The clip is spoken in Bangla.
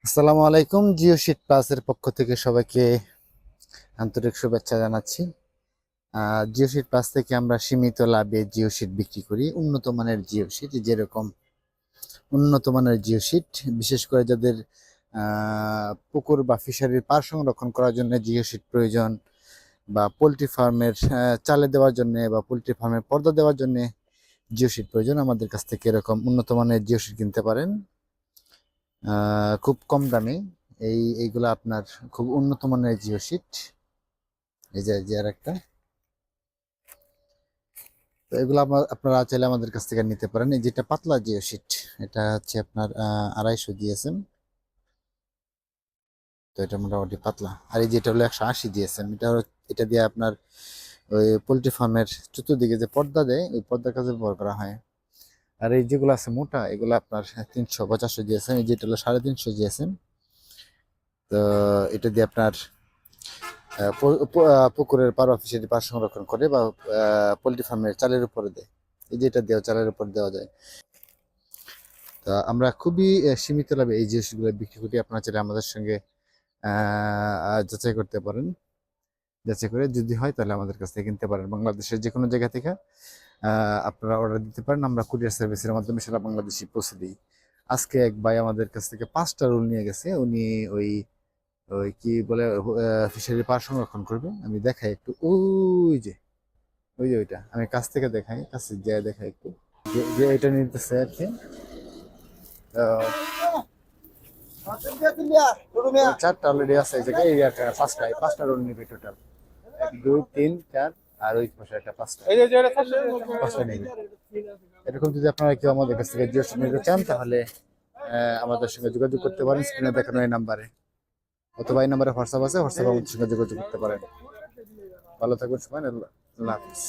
আসসালামু আলাইকুম। জিও শিট প্লাসের পক্ষ থেকে সবাইকে আন্তরিক শুভেচ্ছা জানাচ্ছি। জিও শিট প্লাস থেকে আমরা সীমিত লাভে জিও শিট বিক্রি করি। উন্নত মানের জিও শিট, যেরকম উন্নত মানের জিও শিট, বিশেষ করে যাদের পুকুর বা ফিশারির পার সংরক্ষণ করার জন্য জিও শিট প্রয়োজন, বা পোলট্রি ফার্মের চালে দেওয়ার জন্য বা পোলট্রি ফার্মের পর্দা দেওয়ার জন্য জিও শিট প্রয়োজন, আমাদের কাছ থেকে এরকম উন্নত মানের জিও শিট কিনতে পারেন খুব কম দামে। এইগুলো আপনার খুব উন্নত মানের জিও শিট। এই যে আর একটা, তো এগুলো আপনারা চাইলে আমাদের কাছ থেকে নিতে পারেন। এই যেটা পাতলা জিও শিট, এটা হচ্ছে আপনার 250 জিএসএম। তো এটা মোটামুটি পাতলা। আর এই যেটা হলো 180 জিএসএম, এটা দিয়ে আপনার ওই পোলট্রি ফার্মের চতুর্দিকে যে পর্দা দেয়, ওই পর্দার কাজে ব্যবহার করা হয়। আর এই যেগুলো আছে মোটা, এগুলো আপনার 350 জিএসএম। এই যেটা হলো 350 জিএসএম। তো এটা দিয়ে আপনার পুকুরের পার ফিশারি পার সংরক্ষণ করে, বা পোলট্রি ফার্মের চালের উপরে দেয়। এই যে এটা দেওয়া চালের উপর দেওয়া যায়। তা আমরা খুবই সীমিত লাভে এই জিনিসগুলো বিক্রি করি। আপনারা চাইলে আমাদের সঙ্গে যাচাই করতে পারেন। যাচাই করে যদি হয় তাহলে আমাদের কাছ থেকে কিনতে পারেন। বাংলাদেশের যে কোনো জায়গা থেকে আপনারা অর্ডার দিতে পারেন। আমরা কুরিয়ার সার্ভিসের মাধ্যমে সারা বাংলাদেশে পৌঁছে দিই। আজকে এক ভাই আমাদের কাছ থেকে 5টা রোল নিয়ে গেছে। উনি ওই ওই কি বলে ফিশারি পার সংরক্ষণ করবে। আমি দেখাই একটু, ওই যে ওইটা আমি কাছ থেকে দেখাই, কাছে যেয়ে দেখাই একটু, যে এটা নিতেছে আর কি। চারটা অলরেডি আছে এই জায়গায়। এই একটা পাঁচটা রোল নিবে টোটাল। 1 2 3 4, আর ওই পাশে একটা পাঁচটা নিবে। এরকম যদি আপনারা কেউ আমাদের কাছ থেকে জিও নিতে চান, তাহলে আমাদের সঙ্গে যোগাযোগ করতে পারেন স্ক্রিনে দেখানো এই নাম্বারে, অথবা এই নাম্বারে হোয়াটসঅ্যাপ আছে, হোয়াটসঅ্যাপে আমাদের সঙ্গে যোগাযোগ করতে পারেন। ভালো থাকবেন সবাই, আল্লাহ হাফিজ।